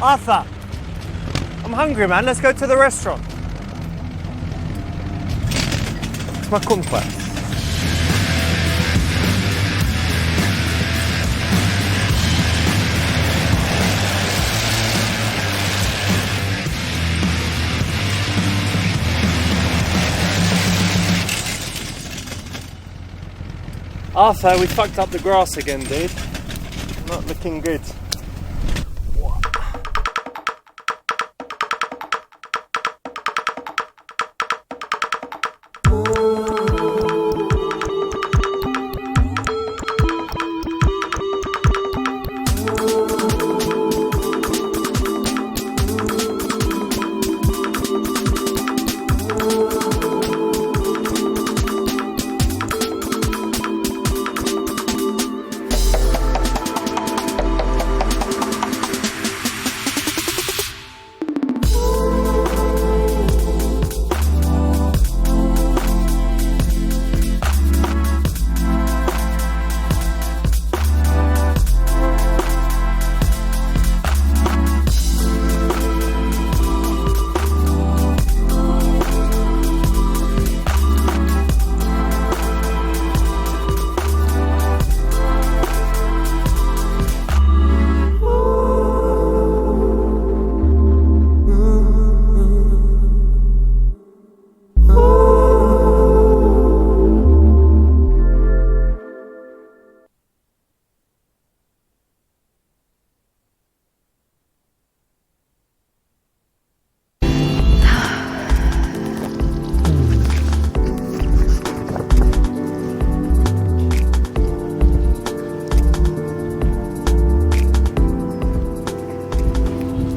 Arthur, I'm hungry, man. Let's go to the restaurant. It's my kumquat. Arthur, we fucked up the grass again, dude. Not looking good.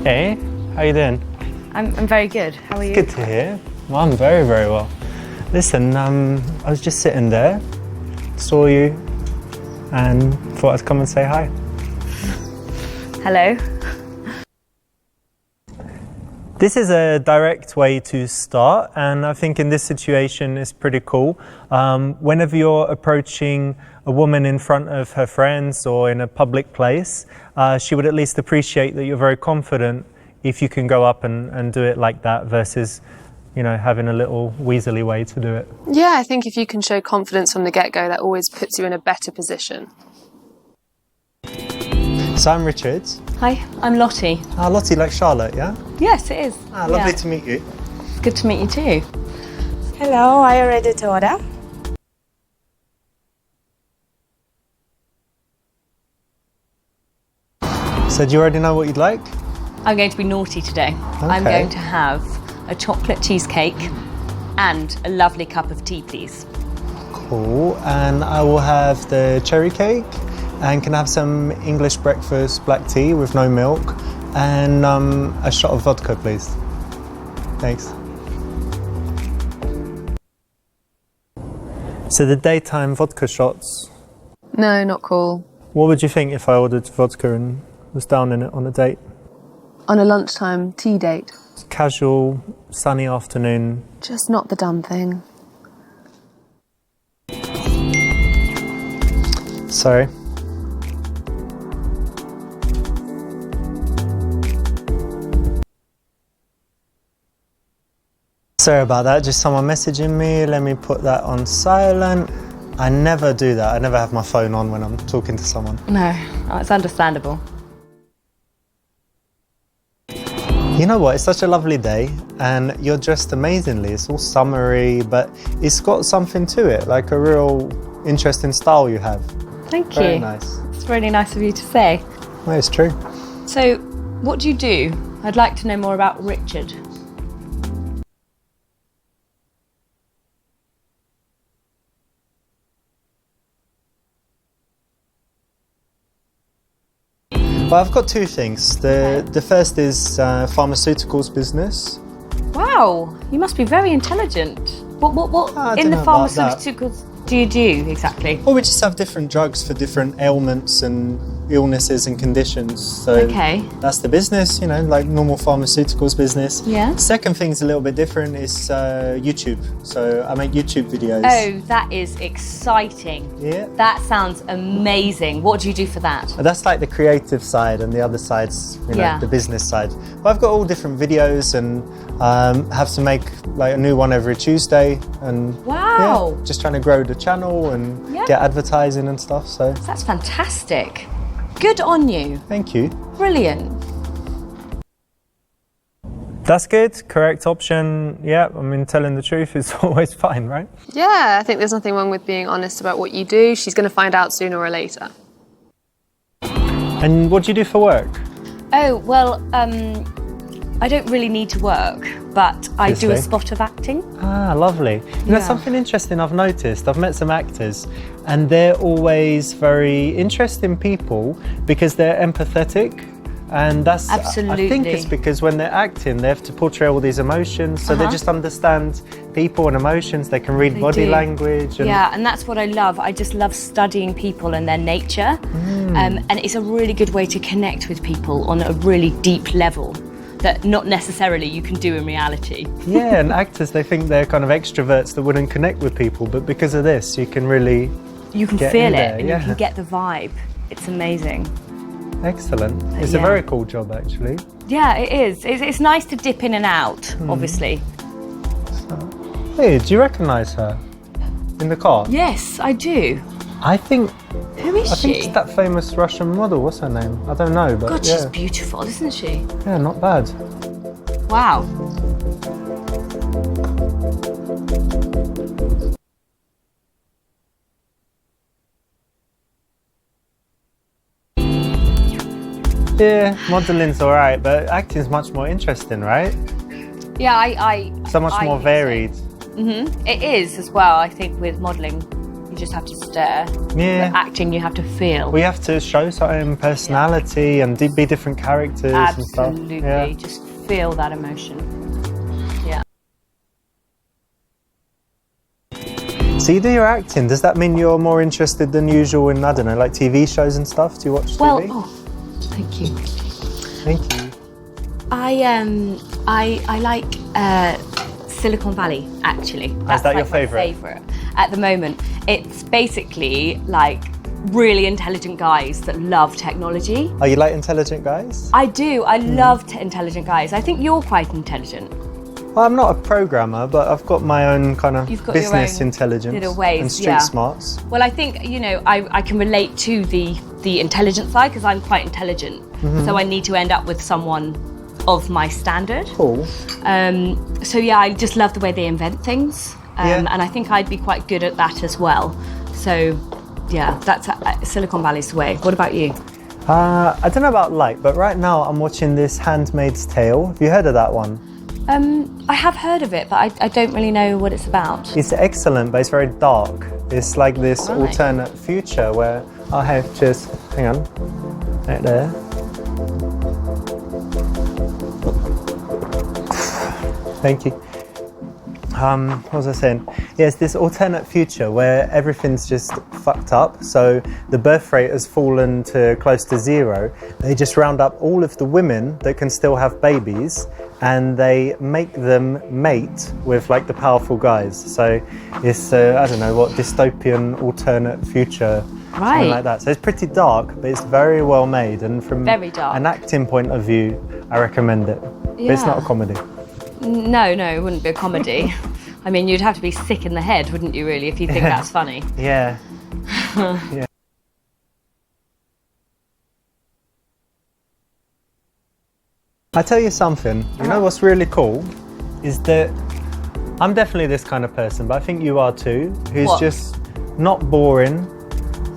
Hey, how you doing? I'm very good. How are you? Good to hear. Well, I'm very, very well. Listen, I was just sitting there, saw you, and thought I'd come and say hi. Hello. This is a direct way to start, and I think in this situation it's pretty cool. Whenever you're approaching a woman in front of her friends or in a public place, she would at least appreciate that you're very confident if you can go up and do it like that versus, you know, having a little weaselly way to do it. Yeah, I think if you can show confidence from the get-go, that always puts you in a better position. So I'm Richard. Hi, I'm Lottie. Ah, Lottie, like Charlotte, yeah? Yes, it is. Ah, lovely to meet you. Good to meet you too. Hello, I am Editora. So do you already know what you'd like? I'm going to be naughty today. I'm Okay. going to have a chocolate cheesecake and a lovely cup of tea, please. Cool. And I will have the cherry cake, and can I have some English breakfast black tea with no milk, and a shot of vodka, please. Thanks. So the daytime vodka shots. No, not cool. What would you think if I ordered vodka and was down in it on a date? On a lunchtime tea date. Casual, sunny afternoon. Just not the done thing. Sorry. Sorry about that, just someone messaging me. Let me put that on silent. I never do that. I never have my phone on when I'm talking to someone. No, it's understandable. You know what? It's such a lovely day and you're dressed amazingly. It's all summery, but it's got something to it, like a real interesting style you have. Thank you. Very nice. It's really nice of you to say. Well, it's true. So, what do you do? I'd like to know more about Richard. Well, I've got two things. The first is pharmaceuticals business. Wow, you must be very intelligent. What I in don't the know about that. pharmaceuticals do you do exactly? Well, we just have different drugs for different ailments and illnesses and conditions. So Okay. that's the business, you know, like normal pharmaceuticals business. Yeah. Second thing's a little bit different is YouTube. So I make YouTube videos. Oh, that is exciting. Yeah. That sounds amazing. What do you do for that? That's like the creative side, and the other side's, you know, Yeah. the business side. But I've got all different videos, and have to make like a new one every Tuesday. And Wow. yeah, just trying to grow the channel and Yeah. get advertising and stuff. So That's fantastic. Good on you. thank you. Brilliant. That's good. Correct option. Yeah, I mean, telling the truth is always fine, right? Yeah, I think there's nothing wrong with being honest about what you do. She's going to find out sooner or later. And what do you do for work? Oh, well, I don't really need to work, but I do a Obviously. spot of acting. Ah, lovely. You know, Yeah. something interesting I've noticed. I've met some actors, and they're always very interesting people because they're empathetic. And that's, I think Absolutely. it's because when they're acting, they have to portray all these emotions. So they just understand people and emotions. They can read They body do. language. And Yeah, and that's what I love. I just love studying people and their nature. And it's a really good way to connect with people on a really deep level that not necessarily you can do in reality. yeah, and actors, they think they're kind of extroverts that wouldn't connect with people. But because of this, you can really You can get feel in it there, and yeah. you can get the vibe. It's amazing. Excellent. It's a Yeah. very cool job, actually. Yeah, it is. It's nice to dip in and out, obviously. Hey, do you recognise her in the car? Yes, I do. I think Who is I think she? it's that famous Russian model. What's her name? I don't know, but God, yeah, she's beautiful, isn't she? yeah, not bad. Wow. Yeah, modelling's all right, but acting's much more interesting, right? Yeah, I So much I more think so. varied. It is as well. I think with modelling, you just have to stare. Yeah. With acting, you have to feel. We have to show certain personality and be different characters and stuff. Absolutely. Yeah. Just feel that emotion. Yeah. So you do your acting. Does that mean you're more interested than usual in, I don't know, like TV shows and stuff? Do you watch Well, TV? oh, thank you. Thank you. I like Silicon Valley, actually. That's that like your favourite? My favourite at the moment. It's basically like really intelligent guys that love technology. Oh, you like intelligent guys? I do. I love intelligent guys. I think you're quite intelligent. Well, I'm not a programmer, but I've got my own kind of You've got your business own intelligence little ways, and street yeah. smarts. Well, I think, you know, I can relate to the intelligent side because I'm quite intelligent. So I need to end up with someone of my standard. Cool. So yeah, I just love the way they invent things. Yeah. And I think I'd be quite good at that as well. So yeah, that's Silicon Valley's the way. What about you? I don't know about like, but right now I'm watching this Handmaid's Tale. Have you heard of that one? I have heard of it, but I don't really know what it's about. It's excellent, but it's very dark. It's like this Right. alternate future where I have just, hang on, right there. Thank you. What was I saying? Yes, this alternate future where everything's just fucked up. So the birth rate has fallen to close to zero. They just round up all of the women that can still have babies and they make them mate with like the powerful guys. So it's, I don't know, what dystopian alternate future. Something Right. like that. So it's pretty dark, but it's very well made. And from Very dark. an acting point of view, I recommend it. But it's not a Yeah. comedy. No, it wouldn't be a comedy. I mean, you'd have to be sick in the head, wouldn't you, really, if you think that's funny? Yeah. Yeah. I tell you something, you know what's really cool is that I'm definitely this kind of person, but I think you are too, who's What? just not boring,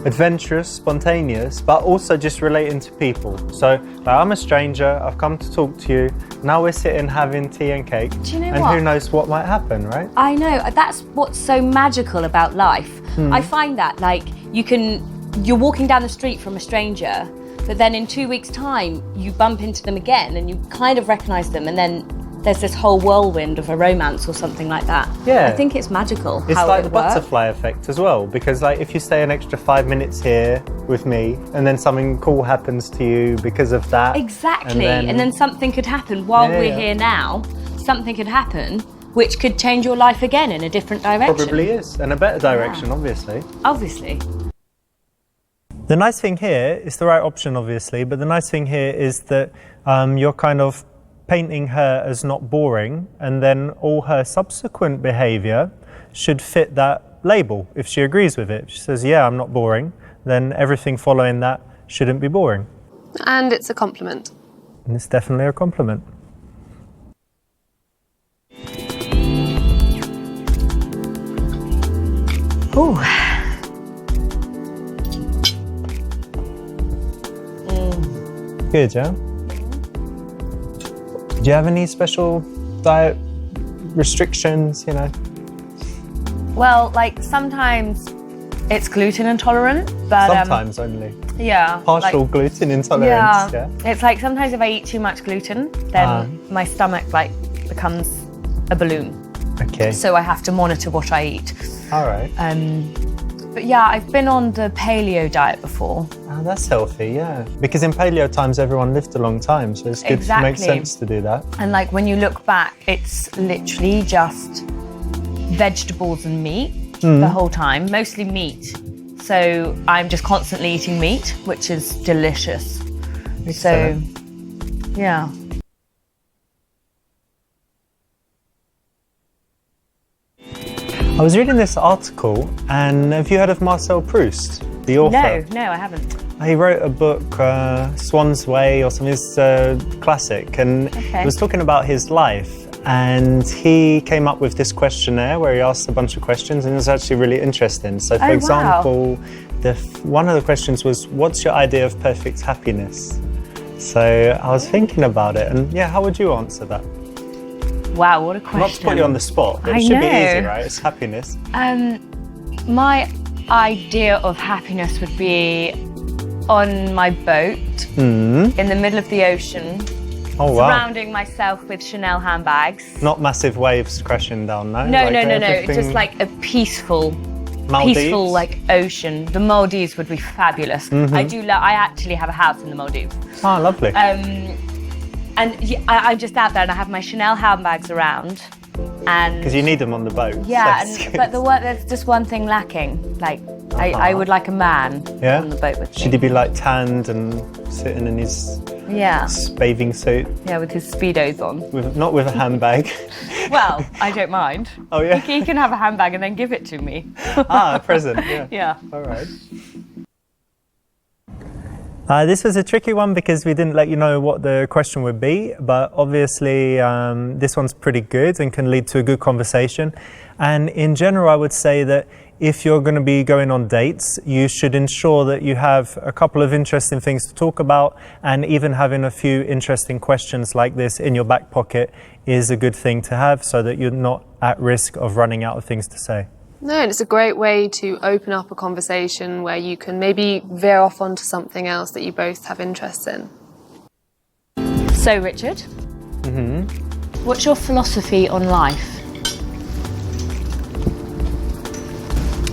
adventurous, spontaneous, but also just relating to people. So like, I'm a stranger, I've come to talk to you, now we're sitting having tea and cake, Do you know and what? who knows what might happen, right? I know, that's what's so magical about life. I find that, like, you're walking down the street from a stranger, but then in 2 weeks' time, you bump into them again and you kind of recognise them, and then there's this whole whirlwind of a romance or something like that. Yeah. I think it's magical. It's how like it the would work. butterfly effect as well, because like if you stay an extra 5 minutes here with me and then something cool happens to you because of that. Exactly. And then something could happen while we're here now. Something could happen which could change your life again in a different direction. Probably is, and a better direction, obviously. Obviously. The nice thing here is the right option, obviously, but the nice thing here is that you're kind of painting her as not boring, and then all her subsequent behaviour should fit that label if she agrees with it. If she says, yeah, I'm not boring, then everything following that shouldn't be boring. And it's a compliment. And it's definitely a compliment. Ooh. Good, yeah? Do you have any special diet restrictions, you know? Well, like sometimes it's gluten intolerant, but Sometimes only. yeah, Partial like, gluten intolerance, yeah? It's like sometimes if I eat too much gluten, then my stomach like becomes a balloon. Okay. So I have to monitor what I eat. All right. But yeah, I've been on the paleo diet before. Oh, that's healthy, yeah. Because in paleo times, everyone lived a long time, so it's good to make sense to do that. And like when you look back, it's literally just vegetables and meat the whole time, mostly meat. So I'm just constantly eating meat, which is delicious. So, yeah. I was reading this article, and have you heard of Marcel Proust, the author? No, I haven't. He wrote a book, Swan's Way or something, it's a classic, and it was talking about his life. And he came up with this questionnaire where he asked a bunch of questions, and it was actually really interesting. So, for example, one of the questions was, what's your idea of perfect happiness? So I was thinking about it, and yeah, how would you answer that? Wow, what a question. Not to put you on the spot, but it should be easy, right? It's happiness. My idea of happiness would be on my boat in the middle of the ocean, surrounding myself with Chanel handbags. Not massive waves crashing down, no? No, just like a peaceful like ocean. The Maldives would be fabulous. I actually have a house in the Maldives. Oh, lovely. And I'm just out there and I have my Chanel handbags around. Because you need them on the boat. Yeah, but there's just one thing lacking. Like, I would like a man on the boat with me. Should he be like tanned and sitting in his bathing suit? Yeah, with his Speedos on. Not with a handbag. Well, I don't mind. Oh, yeah? He can have a handbag and then give it to me. A present, yeah. Yeah. All right. This was a tricky one because we didn't let you know what the question would be, but obviously this one's pretty good and can lead to a good conversation. And in general, I would say that if you're going to be going on dates, you should ensure that you have a couple of interesting things to talk about, and even having a few interesting questions like this in your back pocket is a good thing to have so that you're not at risk of running out of things to say. No, and it's a great way to open up a conversation where you can maybe veer off onto something else that you both have interest in. So, Richard, what's your philosophy on life?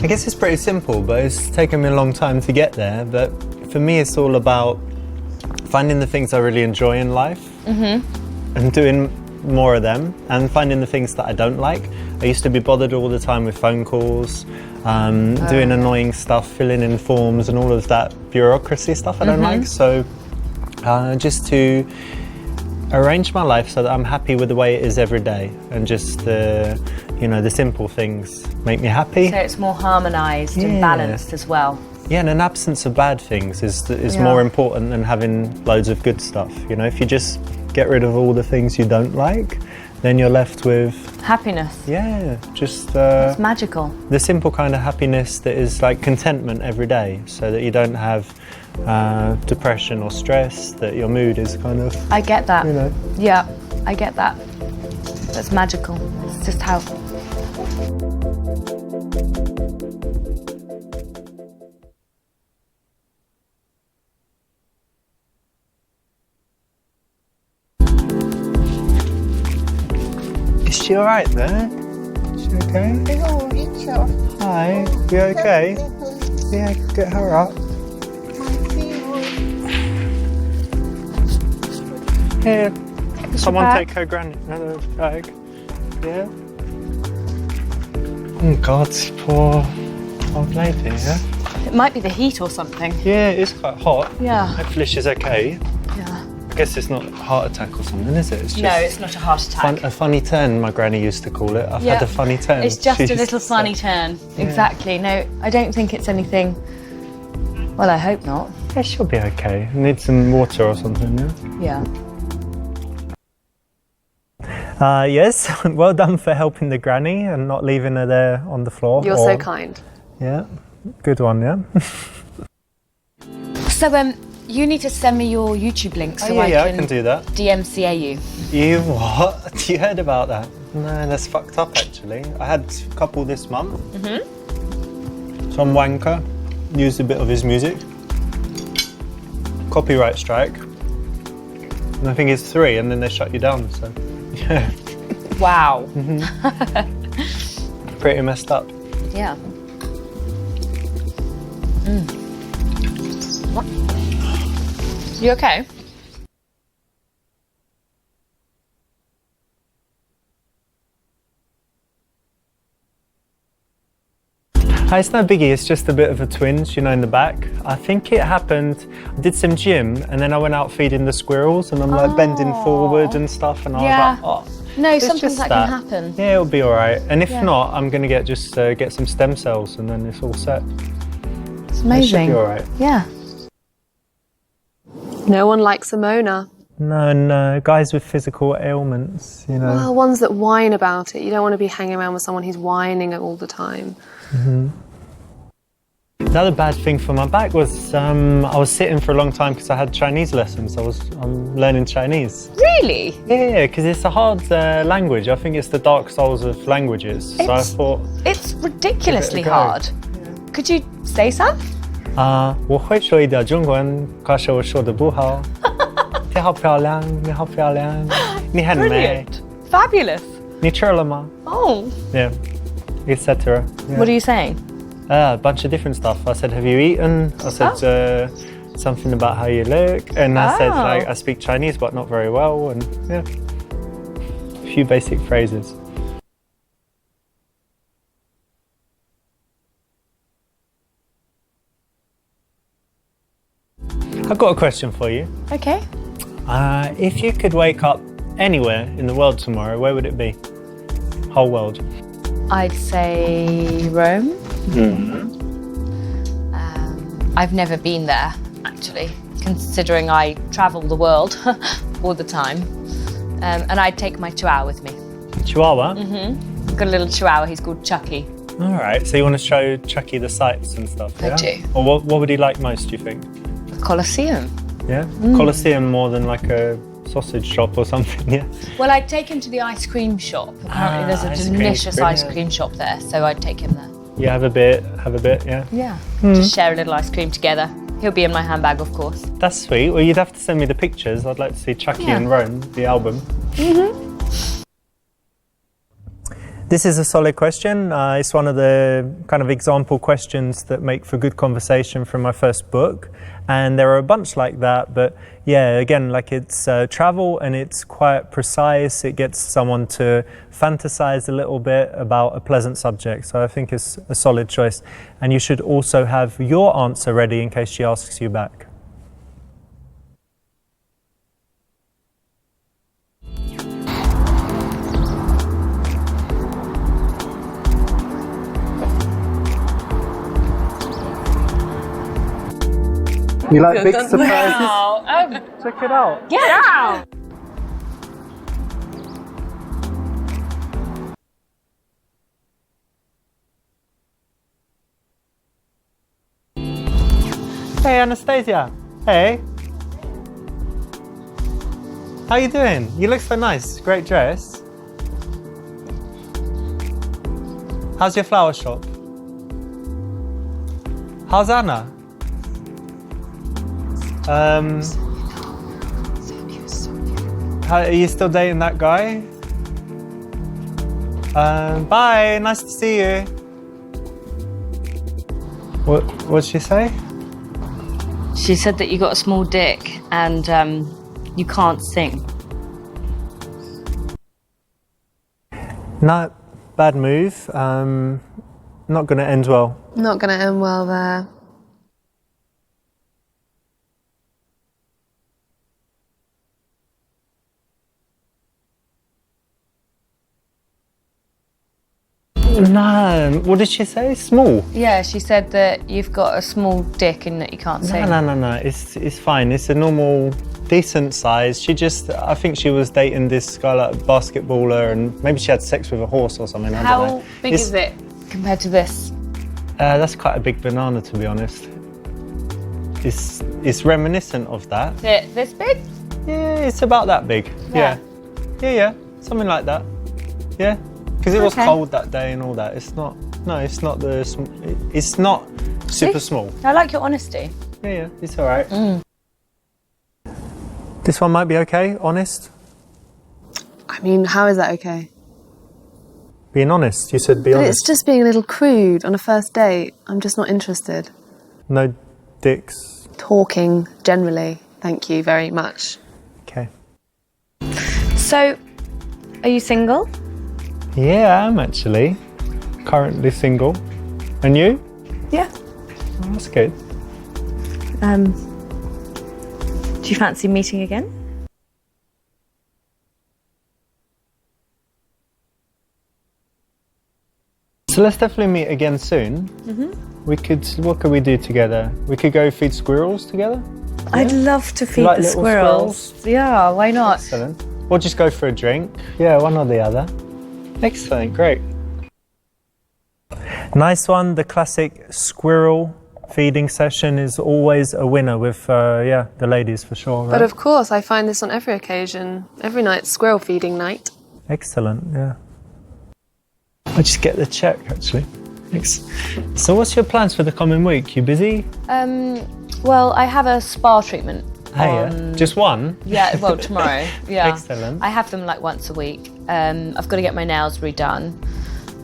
I guess it's pretty simple, but it's taken me a long time to get there. But for me, it's all about finding the things I really enjoy in life and doing more of them, and finding the things that I don't like. I used to be bothered all the time with phone calls, doing annoying stuff, filling in forms and all of that bureaucracy stuff I don't like. So just to arrange my life so that I'm happy with the way it is every day, and just the simple things make me happy. So it's more harmonised and balanced as well. Yeah, and an absence of bad things is more important than having loads of good stuff. You know, if you just get rid of all the things you don't like, then you're left with happiness. Yeah, just it's magical. The simple kind of happiness that is like contentment every day, so that you don't have depression or stress, that your mood is kind of... I get that. You know. Yeah, I get that. That's magical. It's just how... she all right there? Is she okay? Hi, you okay? Yeah, get her up. Here, someone take her another bag. Yeah. Oh God, poor old lady, yeah? It might be the heat or something. Yeah, it is quite hot. Yeah. Hopefully she's okay. Yeah. I guess it's not a heart attack or something, is it? It's just No, it's not a heart attack. a funny turn, my granny used to call it. I've had a funny turn. It's just She a used little to say. funny turn. Exactly. No, I don't think it's anything. Well, I hope not. Yeah, she'll be okay. Need some water or something, yeah? Yeah. Yes, well done for helping the granny and not leaving her there on the floor. You're so kind. Yeah, good one, yeah? So, you need to send me your YouTube link so I can do that. DMCA you. You what? You heard about that? No, that's fucked up actually. I had a couple this month. Some wanker used a bit of his music. Copyright strike. And I think it's 3 and then they shut you down, so yeah. Wow. Pretty messed up. Yeah. You okay? It's no biggie, it's just a bit of a twinge, in the back. I think it happened, I did some gym and then I went out feeding the squirrels and I'm like bending forward and stuff and I was like, oh. No, It's sometimes just that can happen. Yeah, it'll be all right. And if not, I'm going to get some stem cells and then it's all set. It's It amazing. should be all right. Yeah. No one likes a moaner. No, guys with physical ailments, Well, ones that whine about it. You don't want to be hanging around with someone who's whining all the time. Another bad thing for my back was I was sitting for a long time because I had Chinese lessons. I'm learning Chinese. Really? Yeah, because it's a hard language. I think it's the dark souls of languages. So I thought, It's ridiculously Give it a go. hard. Could you say some? 我会说一点中文，可是我说的不好。你好漂亮，你好漂亮，你很美， Fabulous. 你吃了吗？ Oh. Yeah, etc. Yeah. What are you saying? A bunch of different stuff. I said, have you eaten? I said something about how you look. And I said, I speak Chinese, but not very well. And yeah, a few basic phrases. I've got a question for you. Okay. If you could wake up anywhere in the world tomorrow, where would it be? Whole world. I'd say Rome. I've never been there, actually, considering I travel the world all the time. And I'd take my chihuahua with me. Chihuahua? Got a little chihuahua, he's called Chucky. All right, so you want to show Chucky the sights and stuff, I yeah? do. Or what would he like most, do you think? The Colosseum. Yeah? Colosseum more than like a sausage shop or something, yeah? Well, I'd take him to the ice cream shop. Apparently there's a ice cream, delicious ice brilliant. cream shop there, so I'd take him there. You have a bit, yeah? Yeah. Just share a little ice cream together. He'll be in my handbag, of course. That's sweet. Well, you'd have to send me the pictures. I'd like to see Chucky Yeah. in Rome, the album. This is a solid question. It's one of the kind of example questions that make for good conversation from my first book. And there are a bunch like that, but yeah, again, like it's travel and it's quite precise. It gets someone to fantasize a little bit about a pleasant subject. So I think it's a solid choice. And you should also have your answer ready in case she asks you back. You like big surprises? Check it out. Get out! Hey, Anastasia. Hey. How you doing? You look so nice. Great dress. How's your flower shop? How's Anna? Are you still dating that guy? Bye, nice to see you. What'd she say? She said that you got a small dick and you can't sing. Not bad move. Not going to end well. Not going to end well there. No, what did she say? Small? Yeah, she said that you've got a small dick and that you can't sing. No. It's fine. It's a normal, decent size. I think she was dating this guy, like a basketballer, and maybe she had sex with a horse or something. I don't know. How big is it Compared to this? That's quite a big banana, to be honest. It's reminiscent of that. Is it this big? Yeah, it's about that big. Yeah. Yeah, something like that. Yeah, because it was Okay. cold that day and all that. It's not super small. I like your honesty. Yeah, it's all right. This one might be okay, honest. I mean, how is that okay? Being honest, you said be But honest. it's just being a little crude on a first date. I'm just not interested. No dicks. Talking generally. Thank you very much. Okay. So, are you single? Yeah, I am actually. Currently single. And you? Yeah. Oh, that's good. Do you fancy meeting again? So let's definitely meet again soon. What could we do together? We could go feed squirrels together. I'd love to feed like the little squirrels. Yeah, why not? Excellent. Or just go for a drink. Yeah, one or the other. Excellent, great. Nice one. The classic squirrel feeding session is always a winner with, the ladies for sure. Right? But of course, I find this on every occasion. Every night's squirrel feeding night. Excellent, yeah. I'll just get the check, actually. Thanks. So what's your plans for the coming week? You busy? Well, I have a spa treatment. Yeah. Just one? Yeah, well, tomorrow. Yeah. Excellent. I have them like once a week. I've got to get my nails redone.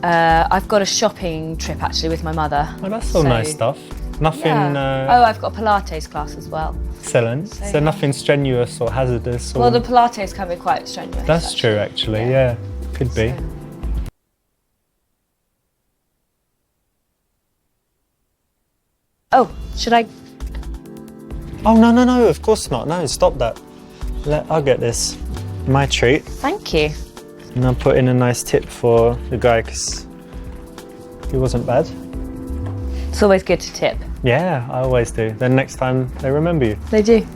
I've got a shopping trip actually with my mother. Oh, that's all nice stuff. Nothing... Oh, I've got a Pilates class as well. Excellent. So nothing strenuous or hazardous? Or... Well, the Pilates can be quite strenuous. That's true, actually, yeah. Could be. Oh, should I? Oh, no, of course not. No, stop that. I'll get this. My treat. Thank you. And I'll put in a nice tip for the guy because he wasn't bad. It's always good to tip. Yeah, I always do. Then next time they remember you. They do.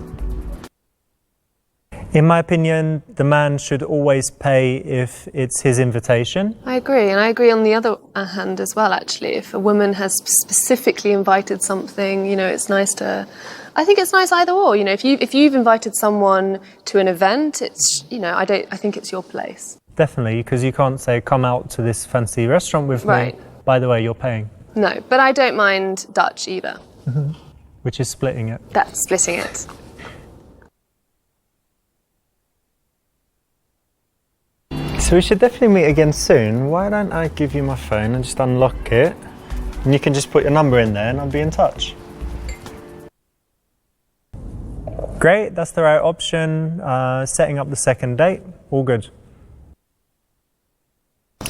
In my opinion, the man should always pay if it's his invitation. I agree, and I agree on the other hand as well, actually. If a woman has specifically invited something, it's nice to... I think it's nice either or, if you've invited someone to an event, it's, I think it's your place. Definitely, because you can't say, come out to this fancy restaurant with me. By the way, you're paying. No, but I don't mind Dutch either. Which is splitting it. That's splitting it. So we should definitely meet again soon. Why don't I give you my phone and just unlock it? And you can just put your number in there and I'll be in touch. Great, that's the right option. Setting up the second date, all good.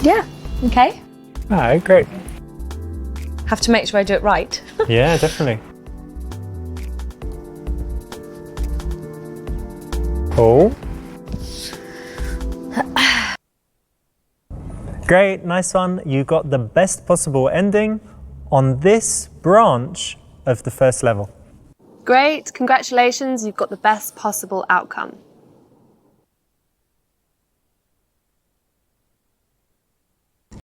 Yeah. Okay. All right, great. Have to make sure I do it right. Yeah, definitely. Cool. Great, nice one. You got the best possible ending on this branch of the first level. Great, congratulations, you've got the best possible outcome.